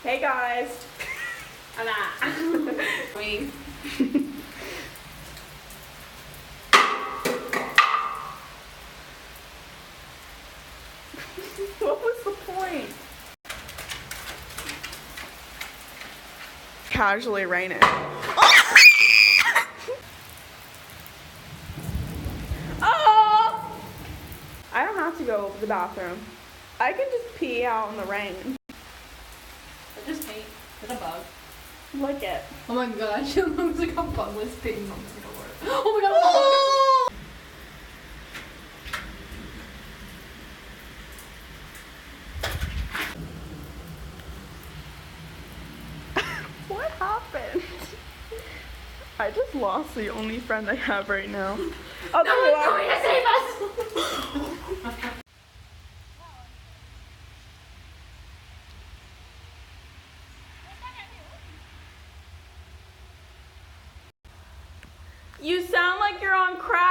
Hey guys. Hola. Me. What was the point? Casually raining. Oh! I don't have to go to the bathroom. I can just pee out in the rain. I just paint. There's a bug. Look it. Oh my gosh, it looks like a bug was sitting on the door. Oh my god, oh What happened? I just lost the only friend I have right now. Oh, no one's coming to save us! You sound like you're on crack.